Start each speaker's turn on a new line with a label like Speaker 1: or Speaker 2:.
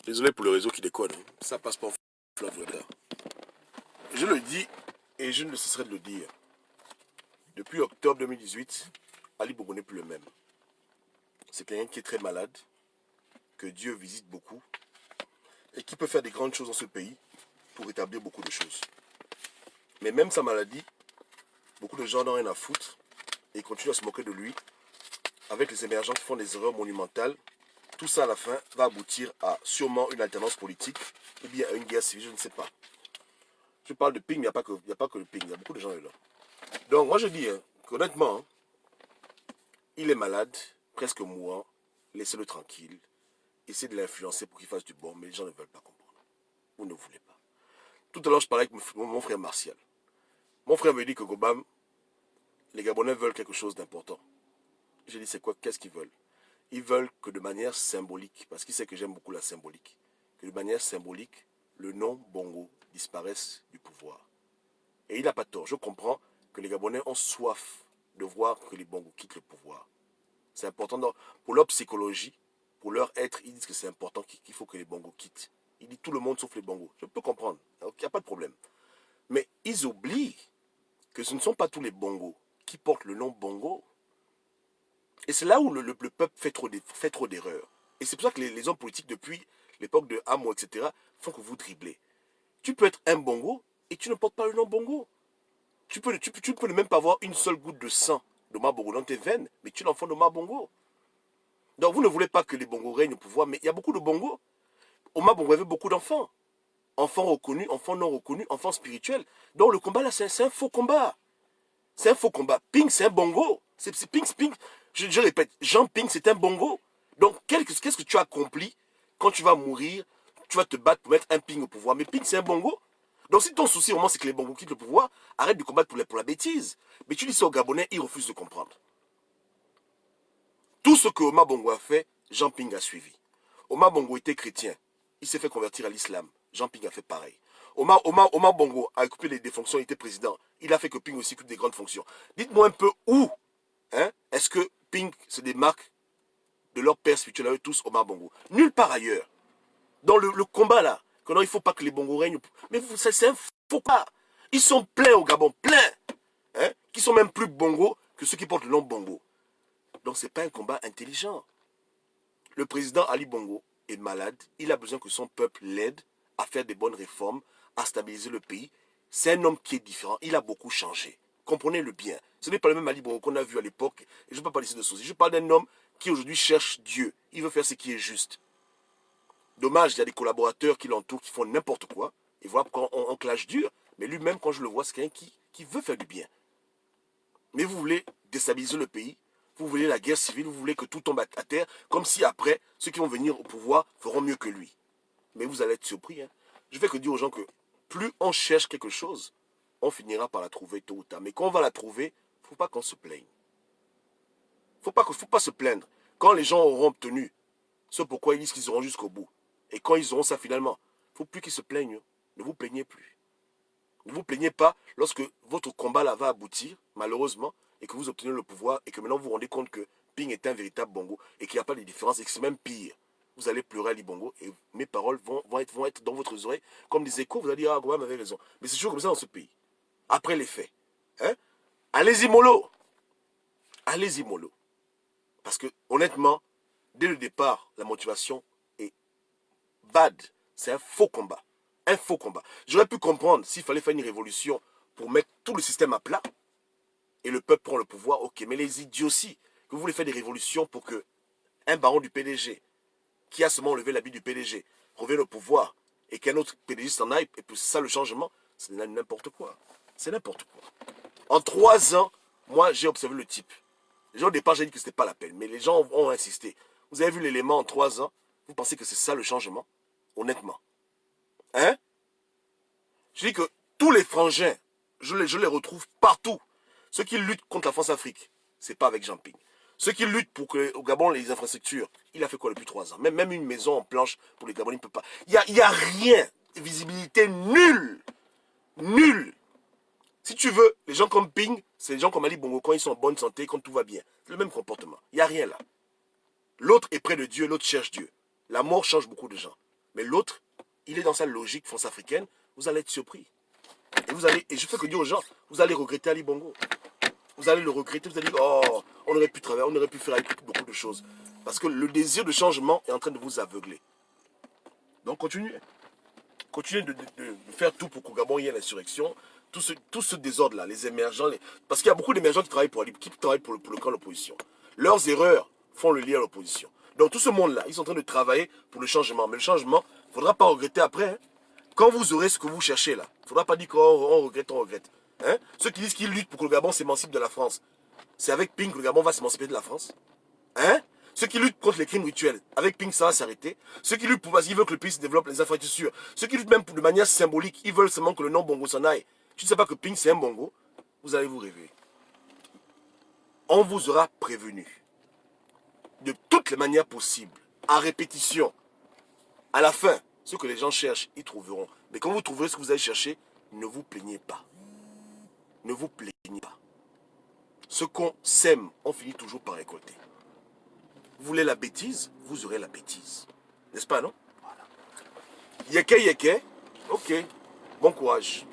Speaker 1: Désolé pour le réseau qui déconne. Hein. Ça passe pas en fleuve retard. Je le dis et je ne cesserai de le dire. Depuis octobre 2018, Ali Bongo n'est plus le même. C'est quelqu'un qui est très malade, que Dieu visite beaucoup et qui peut faire des grandes choses dans ce pays pour établir beaucoup de choses. Mais même sa maladie, beaucoup de gens n'ont rien à foutre et continuent à se moquer de lui avec les émergents qui font des erreurs monumentales. Tout ça à la fin va aboutir à sûrement une alternance politique ou bien à une guerre civile, je ne sais pas. Je parle de ping, il n'y a pas que le ping, il y a beaucoup de gens là. Donc moi je dis honnêtement, il est malade, presque mourant, laissez-le tranquille, essayez de l'influencer pour qu'il fasse du bon, mais les gens ne veulent pas comprendre. Vous ne voulez pas. Tout à l'heure je parlais avec mon frère Martial. Mon frère me dit que Gobam, les Gabonais veulent quelque chose d'important. J'ai dit c'est quoi, qu'est-ce qu'ils veulent? Ils veulent que de manière symbolique, parce qu'ils savent que j'aime beaucoup la symbolique, que de manière symbolique, le nom Bongo disparaisse du pouvoir. Et il n'a pas tort. Je comprends que les Gabonais ont soif de voir que les Bongo quittent le pouvoir. C'est important pour leur psychologie, pour leur être. Ils disent que c'est important qu'il faut que les Bongo quittent. Il dit tout le monde sauf les Bongo. Je peux comprendre. Il n'y a pas de problème. Mais ils oublient que ce ne sont pas tous les Bongo qui portent le nom Bongo. Et c'est là où le peuple fait trop d'erreurs. Et c'est pour ça que les hommes politiques, depuis l'époque de Amo, etc., font que vous dribblez. Tu peux être un Bongo et tu ne portes pas le nom Bongo. Tu ne peux même pas avoir une seule goutte de sang de Bongo dans tes veines, mais tu es l'enfant de Bongo. Donc vous ne voulez pas que les Bongo règnent au pouvoir, mais il y a beaucoup de Bongo. Omar Bongo avait beaucoup d'enfants. Enfants reconnus, enfants non reconnus, enfants spirituels. Donc le combat là, c'est un faux combat. C'est un faux combat. Ping, c'est un Bongo. C'est Ping. Je répète, Jean Ping, c'est un Bongo. Donc qu'est-ce que tu as accompli quand tu vas mourir, tu vas te battre pour mettre un Ping au pouvoir. Mais Ping, c'est un Bongo. Donc si ton souci vraiment c'est que les Bongo quittent le pouvoir, arrête de combattre pour la bêtise. Mais tu dis ça aux Gabonais, ils refusent de comprendre. Tout ce que Omar Bongo a fait, Jean Ping a suivi. Omar Bongo était chrétien. Il s'est fait convertir à l'islam. Jean Ping a fait pareil. Omar Bongo a occupé des fonctions, il était président. Il a fait que Ping aussi occupe des grandes fonctions. Dites-moi un peu où est-ce que Ping se démarque de leur père spirituel à eux tous, Omar Bongo. Nulle part ailleurs. Dans le combat là, que non, il ne faut pas que les Bongo règnent. Mais c'est un faux pas. Ils sont pleins au Gabon, pleins. Qui sont même plus Bongo que ceux qui portent le nom Bongo. Donc ce n'est pas un combat intelligent. Le président Ali Bongo est malade. Il a besoin que son peuple l'aide à faire des bonnes réformes, à stabiliser le pays. C'est un homme qui est différent. Il a beaucoup changé. Comprenez-le bien. Ce n'est pas le même Ali Bongo qu'on a vu à l'époque. Et je ne peux pas parler de soucis. Je parle d'un homme qui aujourd'hui cherche Dieu. Il veut faire ce qui est juste. Dommage, il y a des collaborateurs qui l'entourent, qui font n'importe quoi. Et voilà pourquoi on clash dur. Mais lui-même, quand je le vois, c'est quelqu'un qui veut faire du bien. Mais vous voulez déstabiliser le pays. Vous voulez la guerre civile. Vous voulez que tout tombe à terre. Comme si après, ceux qui vont venir au pouvoir feront mieux que lui. Mais vous allez être surpris. Je vais que dire aux gens que plus on cherche quelque chose, on finira par la trouver tôt ou tard. Mais quand on va la trouver, il ne faut pas qu'on se plaigne. Il ne faut pas se plaindre. Quand les gens auront obtenu ce pourquoi ils disent qu'ils auront jusqu'au bout, et quand ils auront ça finalement, il ne faut plus qu'ils se plaignent. Ne vous plaignez plus. Ne vous plaignez pas lorsque votre combat là va aboutir, malheureusement, et que vous obtenez le pouvoir, et que maintenant vous vous rendez compte que Ping est un véritable Bongo, et qu'il n'y a pas de différence, et que c'est même pire. Vous allez pleurer à l'Ibongo, et mes paroles vont être dans votre oreille comme des échos. Vous allez dire, ah, Gouam avait raison. Mais c'est toujours comme ça dans ce pays. Après les faits. Allez-y mollo. Allez-y mollo. Parce que, honnêtement, dès le départ, la motivation est bad. C'est un faux combat. Un faux combat. J'aurais pu comprendre s'il fallait faire une révolution pour mettre tout le système à plat et le peuple prend le pouvoir, ok. Mais les idioties, que vous voulez faire des révolutions pour que un baron du PDG, qui a seulement levé l'habit du PDG, revienne au pouvoir et qu'un autre PDG s'en aille, et puis c'est ça le changement, c'est n'importe quoi. C'est n'importe quoi. En 3 ans, moi j'ai observé le type. Les gens au départ, j'ai dit que ce n'était pas la peine, mais les gens ont insisté. Vous avez vu l'élément en 3 ans, vous pensez que c'est ça le changement? Honnêtement. Je dis que tous les frangins, je les retrouve partout. Ceux qui luttent contre la France-Afrique, ce n'est pas avec Jean Ping. Ceux qui luttent pour que au Gabon, les infrastructures, il a fait quoi depuis 3 ans? Même une maison en planche pour les Gabonais, il ne peut pas. Il n'y a rien. Visibilité nulle. Nulle. Si tu veux, les gens comme Ping, c'est les gens comme Ali Bongo, quand ils sont en bonne santé, quand tout va bien. C'est le même comportement. Il n'y a rien là. L'autre est près de Dieu, l'autre cherche Dieu. La mort change beaucoup de gens. Mais l'autre, il est dans sa logique france-africaine, vous allez être surpris. Et je fais que dire aux gens, vous allez regretter Ali Bongo. Vous allez le regretter, vous allez dire, oh, on aurait pu travailler, on aurait pu faire beaucoup de choses. Parce que le désir de changement est en train de vous aveugler. Donc continuez. Continuez de faire tout pour qu'au Gabon il y ait l'insurrection. Tout ce désordre-là, les émergents. Parce qu'il y a beaucoup d'émergents qui travaillent pour le camp de l'opposition. Leurs erreurs font le lien à l'opposition. Donc tout ce monde-là, ils sont en train de travailler pour le changement. Mais le changement, il ne faudra pas regretter après. Hein. Quand vous aurez ce que vous cherchez là, il ne faudra pas dire qu'on regrette, on regrette. Hein? Ceux qui disent qu'ils luttent pour que le Gabon s'émancipe de la France, c'est avec Ping que le Gabon va s'émanciper de la France. Hein? Ceux qui luttent contre les crimes rituels, avec Ping, ça va s'arrêter. Ceux qui luttent parce qu'ils veulent que le pays se développe, les infrastructures. Ceux qui luttent même de manière symbolique, ils veulent seulement que le nom Bongo s'en aille. Tu ne sais pas que Ping, c'est un Bongo, vous allez vous réveiller. On vous aura prévenu. De toutes les manières possibles, à répétition. À la fin, ce que les gens cherchent, ils trouveront. Mais quand vous trouverez ce que vous allez chercher, ne vous plaignez pas. Ne vous plaignez pas. Ce qu'on sème, on finit toujours par récolter. Vous voulez la bêtise, vous aurez la bêtise. N'est-ce pas, non? Voilà. Yeke, yeke. Ok. Bon courage.